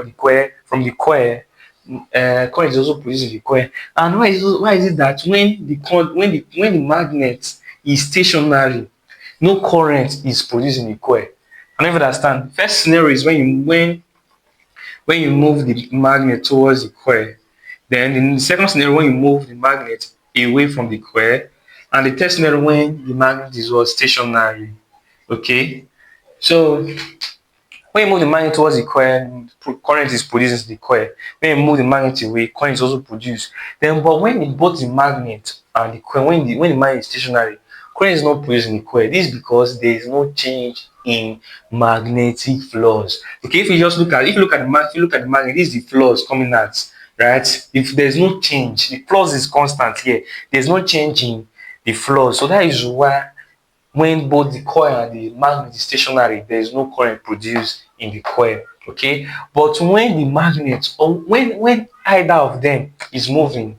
from the coil, current is also produced in the coil? And why is it that when the magnet is stationary, no current is produced in the coil? I never understand. First scenario is when you move the magnet towards the coil. Then in the second scenario, when you move the magnet away from the coil, and the third scenario when the magnet is stationary. Okay, so when you move the magnet towards the coil, current is produced in the coil. When you move the magnet away, current is also produced. Then, but when both the magnet and the coil, when the magnet is stationary, current is not produced in the coil. This is because there is no change in magnetic flux. Okay, if you look at the magnet, this is the flux coming out, right? If there's no change, the flux is constant here. There's no change in the flux, so that is why when both the coil and the magnet is stationary, there is no current produced in the coil. Okay, but when the magnet, or when either of them is moving,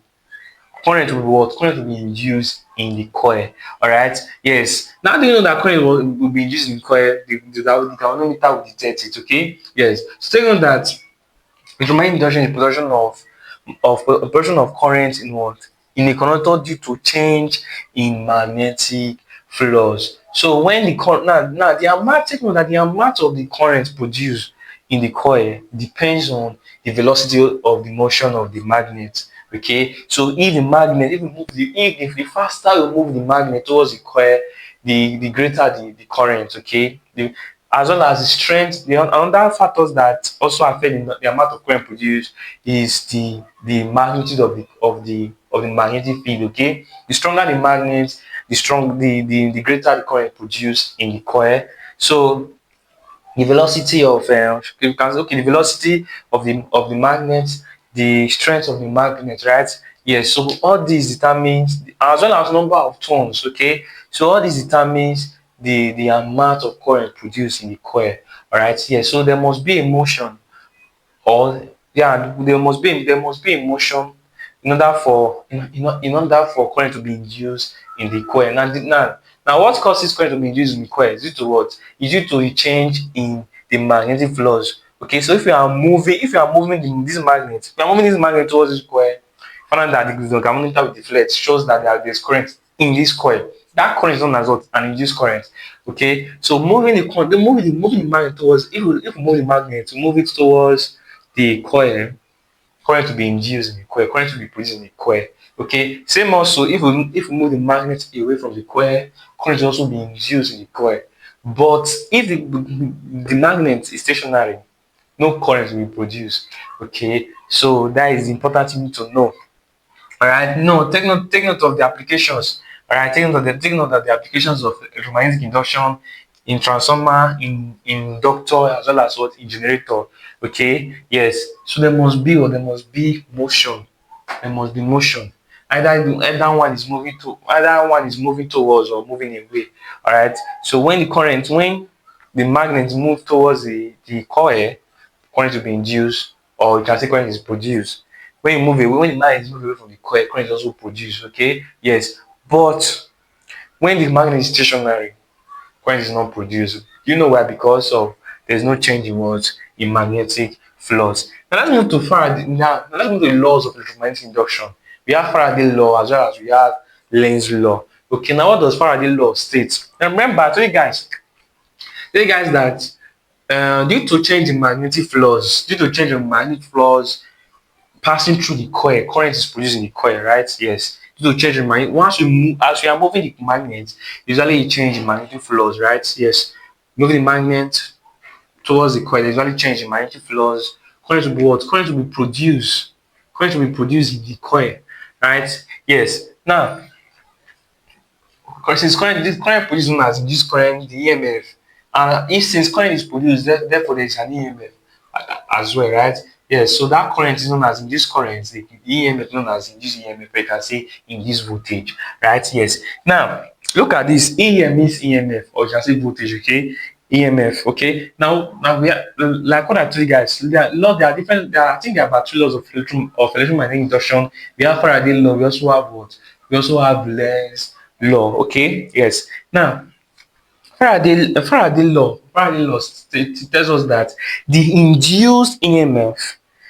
current will be what? Current will be induced in the coil. All right. Yes. Now do you know that current will be induced in the coil? The galvanometer will detect it. Okay. Yes. So take note that electromagnetic induction is production of current in what? In a conductor due to change in magnetic flux. So when the current now the amount, take note that the amount of the current produced in the coil depends on the velocity of the motion of the magnet. Okay, so if the magnet, if the faster you move the magnet towards the coil, the greater the current. Okay, as well as the strength. Another factors that also affect the amount of current produced is the magnitude of the magnetic field. Okay, the stronger the magnet, the greater the current produced in the coil. So the velocity of the velocity of the magnet, the strength of the magnet, right? Yes. So all these determines, as well as number of turns. Okay, so all this determines the amount of current produced in the coil. All right. Yes. So there must be a motion, or yeah, there must be a motion in order for current to be induced in the coil. Now what causes current to be induced in the coil is due to what? Is due to a change in the magnetic flux. Okay, so if you are moving this magnet towards this coil, find out that the galvanometer will deflect, shows that there's current in this coil. That current is known as what? An induced current. Okay, so moving the magnet towards, if we move the magnet to move it towards the coil, current to be induced in the coil, current to be produced in the coil. Okay, same also if we move the magnet away from the coil, current will also be induced in the coil. But if the magnet is stationary, no current will be produced. Okay, so that is the important thing to know. All right, no, take note of the applications. All right, take note of the applications of electromagnetic induction in transformer, in inductor, as well as what? In generator. Okay, yes. So there must be motion. There must be motion. Either one is moving towards or moving away. All right. So when the magnet move towards the coil, current will be induced, or you can say current is produced. When the magnet is moving away from the coil, current is also produced. Okay, yes. But when the magnet is stationary, current is not produced. You know why? Because of there's no change in magnetic flux. Now let's move to Faraday. Now let's move to the laws of electromagnetic induction. We have Faraday law as well as we have Lenz law. Okay, now what does Faraday law state? Now remember, I told you guys that Due to change in magnetic flux, passing through the coil, current is produced in the coil, right? Yes. Due to change in magnet, once you move, as you are moving the magnet, usually you change in magnetic flux, right? Yes. Moving the magnet towards the coil, there's usually change in magnetic flux. Current will be what? Current will be produced. Current will be produced in the coil, right? Yes. Now, because since current, this current produced known as induced current, the EMF, and if since current is produced, therefore there is an EMF as well, right? Yes, so that current is known as induced current, the EMF known as induced EMF, you can say induced voltage, right? Yes. Now, look at this. EM means EMF, or you can say voltage, okay? EMF, okay? Now we are like what I told you guys. There are different. I think there are about 2 laws of electromagnetic induction. We have Faraday law. We also have what? We also have Lenz law. Okay, yes. Now Faraday law tells us that the induced EMF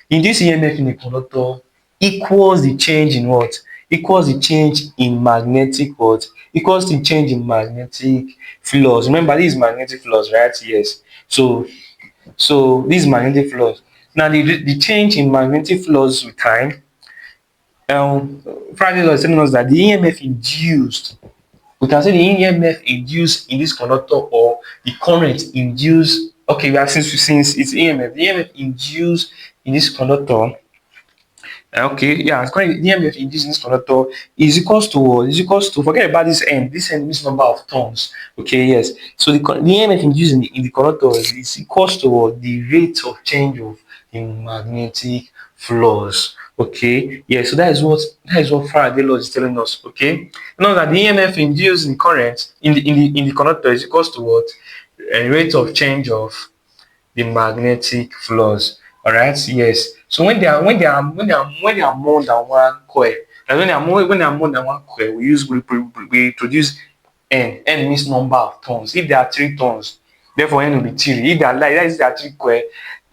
in a conductor equals the change in what? Equals the change in magnetic what? Equals the change in magnetic flux. Remember, this is magnetic flux, right? Yes. So this is magnetic flux. Now the change in magnetic flux with time, Faraday law is telling us that the EMF induced, we can say the EMF induced in this conductor, or the current induced. Okay, we are since it's EMF, the EMF induced in this conductor. Okay, yeah, current the EMF induced in this conductor is equals to what? Is equals to, forget about this n. This n means number of turns. Okay, yes. So the EMF induced in the conductor is equals to what? The rate of change of the magnetic flux. Okay, yeah. So that is what Faraday law is telling us. Okay, know that the EMF induced in current in the conductor is equals to what? A rate of change of the magnetic flux. All right, yes. So when they are more than one coil, and when they are more than one coil, we introduce n. N means number of turns. If there are 3 turns, therefore n will be 3. If there are 3 coil,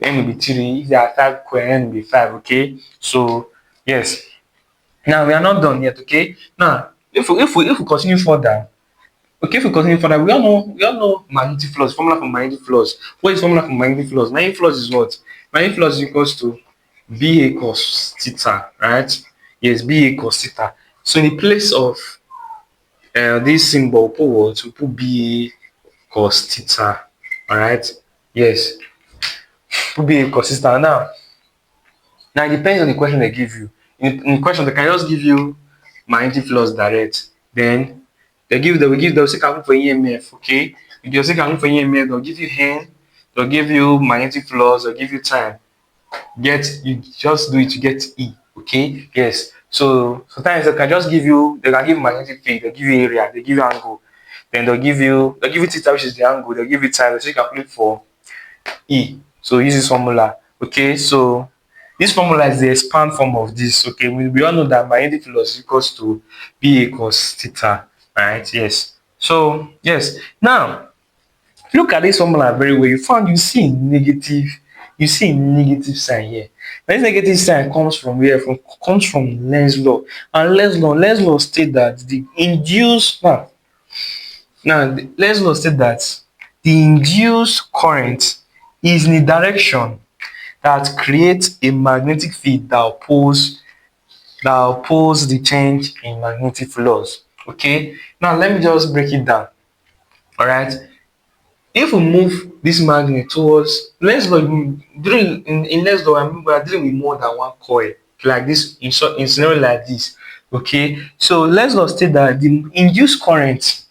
n will be 3. If there are 5 coil, n will be 5. Okay. So yes. Now we are not done yet. Okay. Now if we continue further. Okay, if we continue further, we all know magnetic flux, formula for magnetic flux. What is formula for magnetic flux? Magnetic flux is what? Magnetic flux is equals to BA cos theta, right? Yes, BA cos theta. So in the place of this symbol, we put what? We put BA cos theta. Alright? Yes. Put BA cos theta. Now it depends on the question they give you. In the question, they can just give you magnetic flux direct. Then they'll say calculate for EMF, okay? If they'll say calculate for EMF, they'll give you n, they'll give you magnetic flux, they'll give you time. You just do it to get E, okay? Yes. So sometimes they can give magnetic field, they'll give you area, they give you angle, then they'll give you theta, which is the angle, they'll give you time, they'll say calculate for E. So use this formula. Okay, so this formula is the expand form of this. Okay, we all know that magnetic flux is equals to B equals theta. Right? Yes. So yes. Now look at this formula very well. You see a negative sign here. Now, this negative sign comes from where? Comes from Lenz law. And Lenz law state that the induced Lenz law state that the induced current is in a direction that creates a magnetic field that oppose the change in magnetic flux. Okay, now let me just break it down. All right, if we move this magnet towards Lenz law, in Lenz law, I mean, we are dealing with more than one coil like this in scenario like this. Okay, so Lenz law state that the induced current,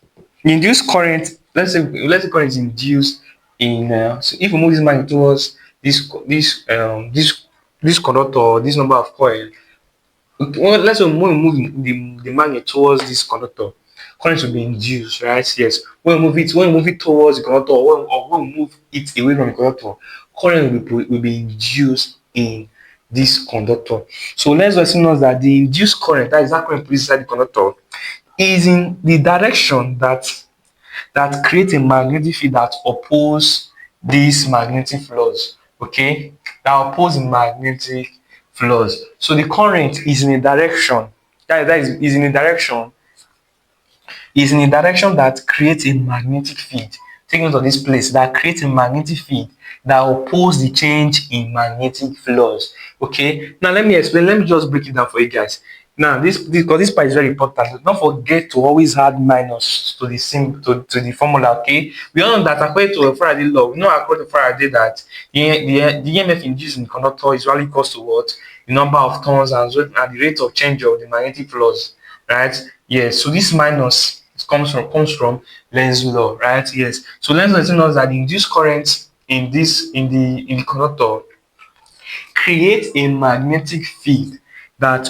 let's say current is induced in so if we move this magnet towards this conductor, or this number of coil. Well, let's say when we move the magnet towards this conductor, current will be induced, right? Yes. When we move it towards the conductor, or when we move it away from the conductor, current will be induced in this conductor. So let's assume us that the induced current, that is that current produced inside the conductor, is in the direction that creates a magnetic field that oppose this magnetic flux. Okay, that oppose the magnetic flux. So the current is in a direction that is in a direction that creates a magnetic field taking note of this place, that creates a magnetic field that oppose the change in magnetic flux. Okay, now let me explain. Let me just break it down for you guys. Now, this because this part is very important. Don't forget to always add minus to the to the formula. Okay, we all know that according to Faraday law, we know according to Faraday that the EMF induced in the conductor is usually equals to what, the number of turns and the rate of change of the magnetic flux, right? Yes. So this minus comes from Lenz law, right? Yes. So Lenz law tells us that the induced current in the conductor create a magnetic field that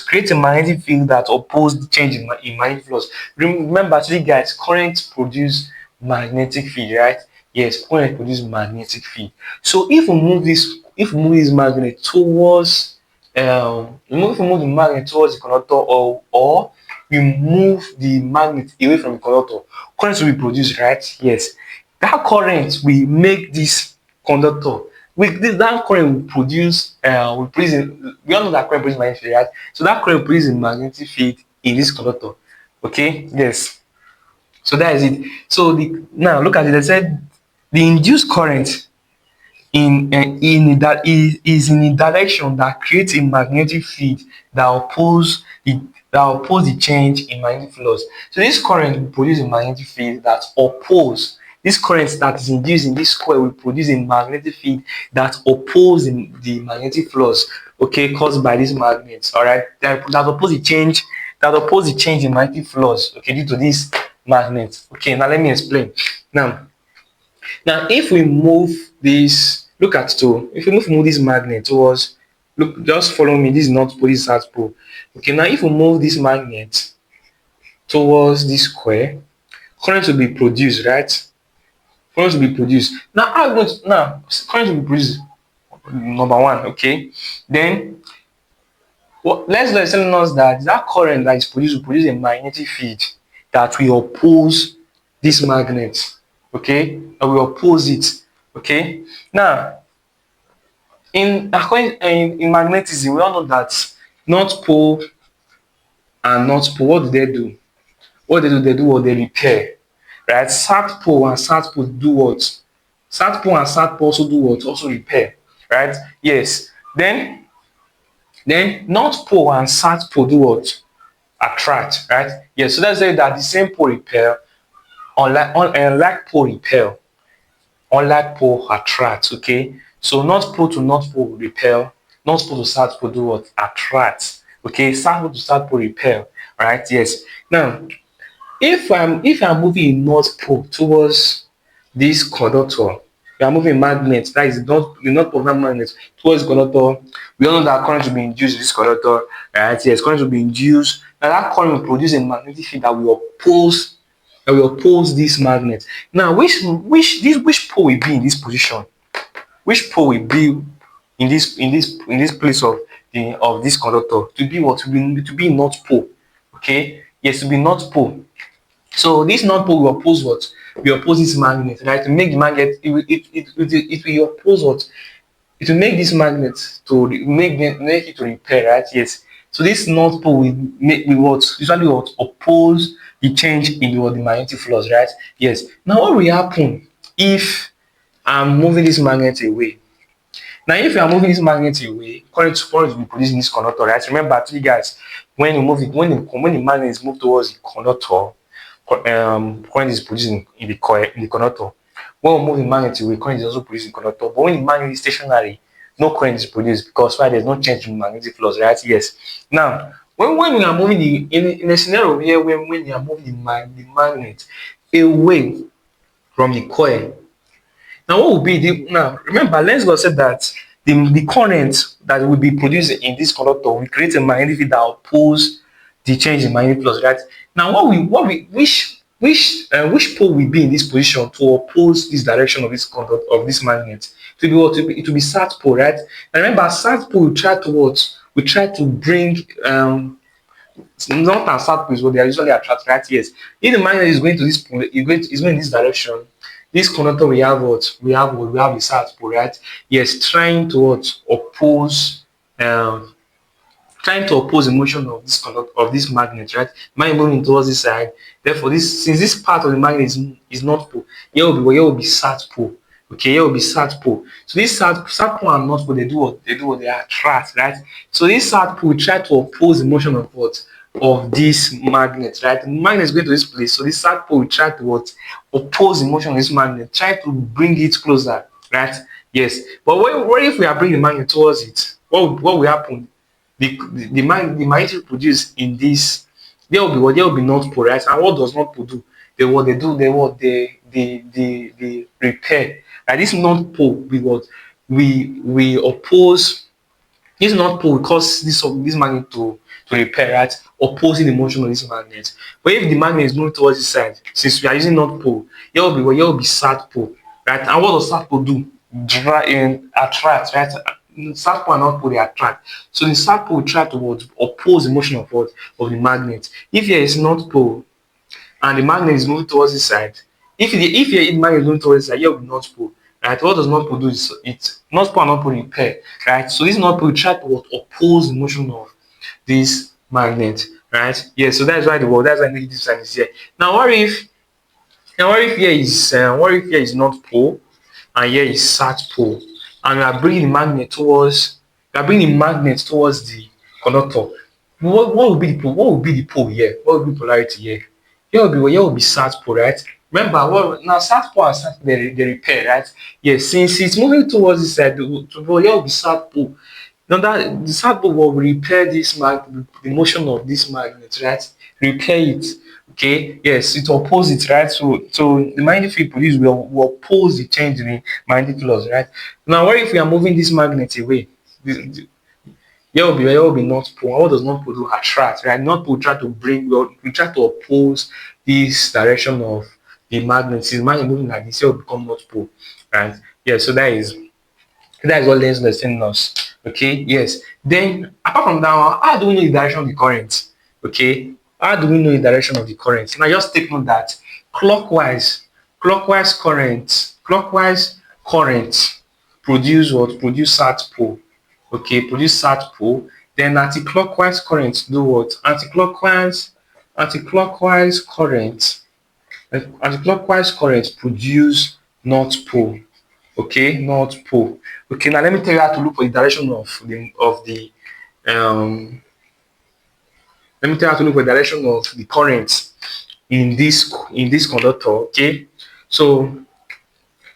create a magnetic field that oppose the change in magnetic flux. Remember, actually, guys, current produce magnetic field, right? Yes, current produce magnetic field. So if we move this magnet towards if we move the magnet towards the conductor, or we move the magnet away from the conductor, current will be produced, right? Yes. That current will make this conductor, with this, that current will produce we all know that current produces magnetic field, right? So that current produces a magnetic field in this conductor. Okay, yes. So that is it. So now look at it. They said the induced current that is in a direction that creates a magnetic field that oppose the change in magnetic flux. So this current will produce a magnetic field that oppose this current that is induced in this coil will produce a magnetic field that oppose the magnetic flux, okay, caused by this magnet. All right, that oppose the change in magnetic flux, okay, due to this magnet. Okay, now let me explain. Now, if we move this, look at two. If we move this magnet towards, look, just follow me. This is North Pole, this is South Pole. Okay, now if we move this magnet towards this square, current will be produced, right? Current will be produced. Now, current will be produced. Number one, okay. Then, let's is telling us that current that is produced will produce a magnetic field that will oppose this magnet. Okay, and we oppose it. Okay, now in magnetism, we all know that North Pole and North Pole, what do they do? They do what they repair, right? South Pole and South Pole do what? South Pole and South Pole also do what? Also repair, right? Yes. Then North Pole and South Pole do what? Attract, right? Yes. So let's say that the same pole repel, unlike pole repel, unlike pole attract. Okay, so North Pole to North Pole repel, North Pole to South Pole do what? Attract. Okay, South Pole to South Pole repel. Right? Yes. Now, if I'm moving a North Pole towards this conductor, we are moving magnet, that is not the North Pole magnet towards conductor. We all know that current will be induced in this conductor. Right? Yes, current will be induced. Now that current will produce a magnetic field that will oppose this magnet. Now, which pole will be in this position? Which pole will be in this place of this conductor? To be what? To be North Pole. Okay. Yes, to be North Pole. So this North Pole will oppose what? We oppose this magnet, right? To make the magnet, it will oppose what? It will make this magnet to make it to repair, right? Yes. So this North Pole will usually oppose the change in the magnetic flux, right? Yes. Now what will happen if I'm moving this magnet away? Now, if you are moving this magnet away, current will be produced in this conductor, right? Remember, actually, guys, when the magnet is moved towards the conductor, current is produced in the conductor. When we move the magnet away, current is also produced in the conductor. But when the magnet is stationary, no current is produced because why? There's no change in magnetic flux, right? Yes. Now, when we are moving in a scenario here when we are moving the magnet away from the coil. Now, what will be now? Remember, Lenz Law said that the current that will be produced in this conductor will create a magnetic field that oppose the change in magnetic flux, right? Now, which pole will be in this position to oppose this direction of this magnet? It will be South Pole, right? And remember, South Pole will try to what? We try to bring North and South poles, what they are usually attract, right? Yes. If the magnet is going to this pole, is going in this direction. This conductor we have what? We have the South Pole, right? Yes, trying to what? Oppose trying to oppose the motion of this of this magnet, right? Magnet moving towards this side. Therefore, since this part of the magnet is not pole, here will be south pole. Okay, here will be south pole. So this south pole and north pole, they attract, right? So this south pole try to oppose the motion of what? Of this magnet, right? The magnet is going to this place, so this south pole will try to what? Oppose the motion of this magnet, try to bring it closer, right? Yes. But what if we are bringing the magnet towards it? What will happen? The magnetic produced in this, there will be north pole, right? And what does north pole do? They repair. Right? This north pole we oppose. This north pole will cause this magnet to repair, right? Opposing the motion of this magnet. But if the magnet is moving towards this side, since we are using north pole, here will be south pole, right? And what does south pole do? Attract, right? South pole and north pole, they attract. So the south pole will try to what? Oppose the motion of what? Of the magnet. If here is north pole and the magnet is moving towards this side, if the magnet is moving towards this side, here will be north pole. Right? What does north pole do? Is it north pole and north pole repair, right? So this north pole will try to what? Oppose the motion of this magnet, right? Yeah. So that's why that's why negative sign is here. What if here is north pole and here is south pole, and we are bringing the magnet towards the conductor? What will be the pole? What will be the pole here? What will be polarity here? Here will be south pole, right? Remember, now south pole and south pole, they repair, right? Yes, since it's moving towards this side, here will be south pole. Now that the south pole will repair the motion of this magnet, right? Repair it. Okay, yes, it opposes it, right? So the magnetic field produced will oppose the change in the magnetic laws, right? Now, what if we are moving this magnet away? Here will be north pole. What does north pole do? Attract, right? North pole try to we try to oppose this direction of the magnet. Since magnet moving like this, here will become north pole, right? Yeah, so that is what Lenz Law is telling us. Okay, yes. Then apart from that one, how do we know the direction of the current? Okay, how do we know the direction of the current? Now just take note that clockwise current produce what? Produce south pole. Okay, produce south pole. Then anti-clockwise current do what? Anti-clockwise current. Anti-clockwise current produce north pole. Okay, north pole. Okay, now let me tell you how to look for the direction of the um let me tell you how to look for the direction of the current in this conductor. Okay, so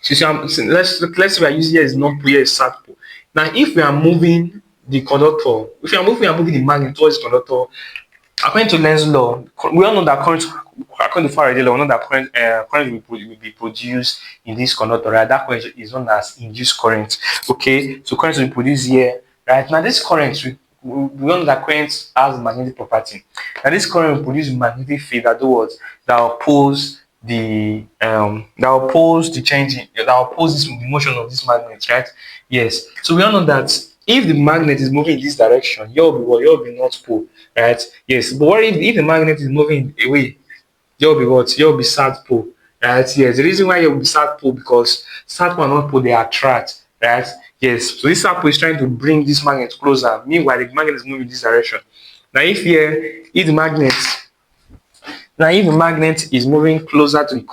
let's say we are using here is north pole, here is south pole. Now if we are moving the conductor, if we are moving the magnet towards the conductor, according to Lenz law, we all know that current, according to Faraday law, we know that current will be produced in this conductor, right? That current is known as induced current. Okay, so current will be produced here, right? Now this current, we know that current has magnetic property. Now this current will produce magnetic field that do what? That oppose the changing, that opposes the motion of this magnet, right? Yes. So we all know that if the magnet is moving in this direction, here will be what? Here will be north pole, right? Yes. But what if the magnet is moving away? Here will be what? Here will be south pole, right? Yes. The reason why here will be south pole because south pole and north pole they attract, right? Yes. So this south pole is trying to bring this magnet closer. Meanwhile, the magnet is moving in this direction. Now, if the magnet is moving closer to the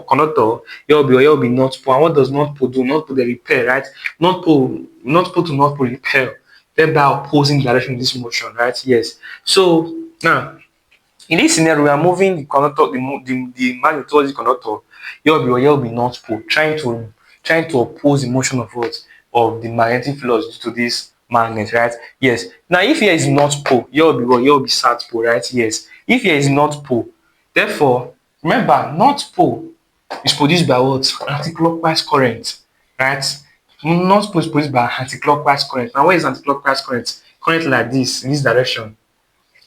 conductor, here will be north pole. And what does north pole do? North pole they repair, right? North pole to north pole repair, thereby opposing the direction of this motion, right? Yes. So now in this scenario, we are moving the conductor, the magnet towards the conductor. Here will be north pole, trying to oppose the motion of what? Of the magnetic flux due to this magnet, right? Yes. Now, if here is north pole, here will be what? Here will be south pole, right? Yes. If here is north pole, therefore, remember, north pole is produced by what? Anti-clockwise current, right? North pole is produced by anti-clockwise current. Now, where is anti-clockwise current? Current like this, in this direction,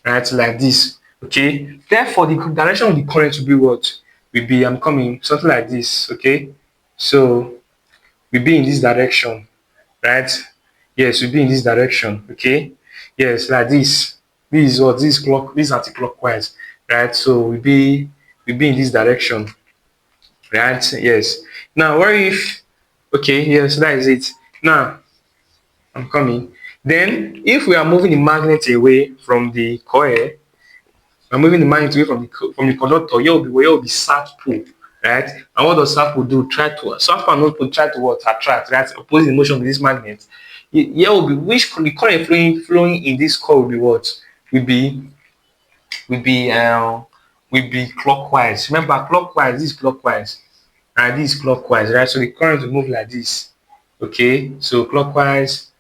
right? Like this. Okay. Therefore, the direction of the current will be what? Will be I'm coming something like this. Okay. So will be in this direction, right? Yes, will be in this direction. Okay. Yes, like this. This is what this is anti-clockwise, right? So will be in this direction, right? Yes. Now, what if? Okay. Yes, that is it. Now I'm coming. Then, if we are moving the magnet away from the coil, we're moving the magnet away from the conductor, here will be south pole, right? And what does south pole do? South pole and north pole try to what? Attract, right? Oppose the motion of this magnet. Here will be the current flowing in this coil will be what? Will be will be um will be clockwise. Remember, clockwise, this is clockwise, and this is clockwise, right? So the current will move like this. Okay, so clockwise,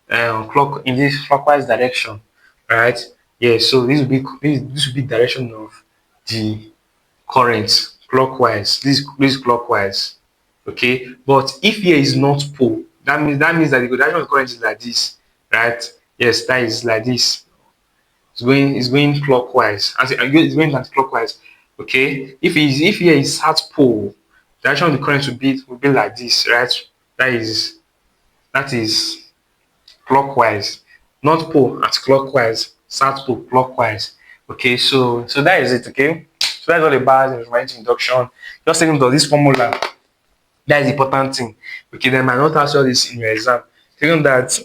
clock in this clockwise direction, right? Yeah, so this will be direction of the current clockwise. This clockwise. Okay, but if here is not pole, that means that the direction of the current is like this, right? Yes, that is like this. It's going clockwise. As it's going anti-clockwise. Okay, if here is south pole, the direction of the current will be like this, right? That is clockwise. North pole anti-clockwise, south pole clockwise. Okay, so that is it. Okay, so that's all about electromagnetic induction. Just taking to this formula. That is the important thing. Okay, then might not answer this in your exam. Taking that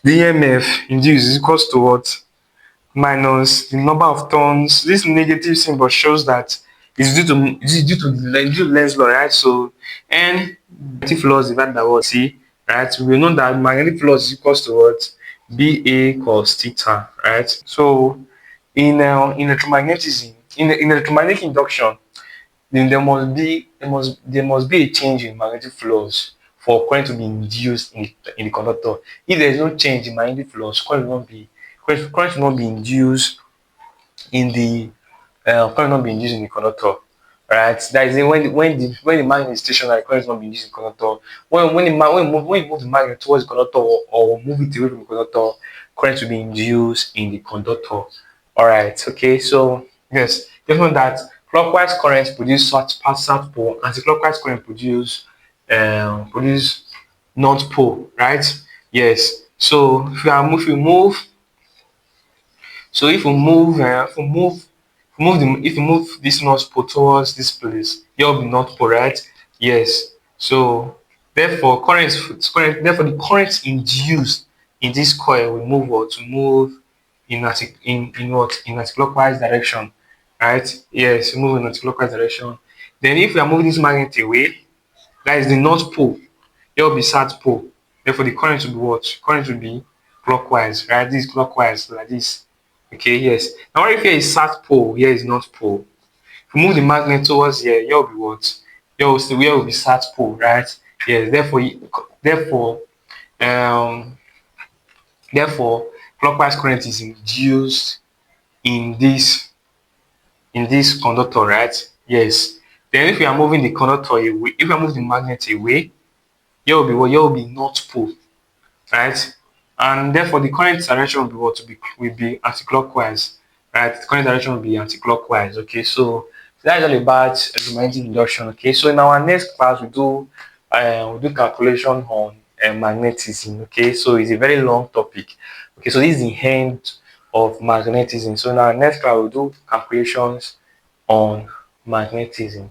the EMF induced is equals to what? Minus the number of turns. This negative symbol shows that it's due to Lenz law, right? So n magnetic laws divided by what? C, right? We know that magnetic laws is equals to what? BA cos theta, right? So in electromagnetism, in electromagnetic induction, then there must be a change in magnetic flux for current to be induced in the conductor. If there is no change in magnetic flux, current will not be induced in the current will not be induced in the conductor. Right? That is when the magnet is stationary, current will not be induced in the conductor. When you move the magnet towards the conductor, or move it away from the conductor, current will be induced in the conductor. All right. Okay. So yes, just know that clockwise current produce south pole, anti-clockwise current produce north pole. Right? Yes. So if you move this north pole towards this place, here will be north pole, right? Yes. So therefore the current induced in this coil will move what? To move in anti-clockwise direction, right? Yes, move in anti-clockwise direction. Then if we are moving this magnet away, that is the north pole, here will be south pole. Therefore the current will be what? Current will be clockwise, right? This is clockwise like this. Okay, yes. Now if here is south pole, here is north pole. If we move the magnet towards here will be what? Here will be south pole, right? Yes. Therefore, um, therefore, clockwise current is induced in this conductor, right? Yes. Then if we are moving the conductor away, if we are moving the magnet away, here will be what? Here will be north pole, right? And therefore the current direction will be what? Will be anti-clockwise, right? The current direction will be anti-clockwise. Okay, so that's all about electromagnetic induction. Okay, so in our next class we do calculation on magnetism. Okay, so it's a very long topic. Okay, so this is the end of magnetism. So in our next class we'll do calculations on magnetism.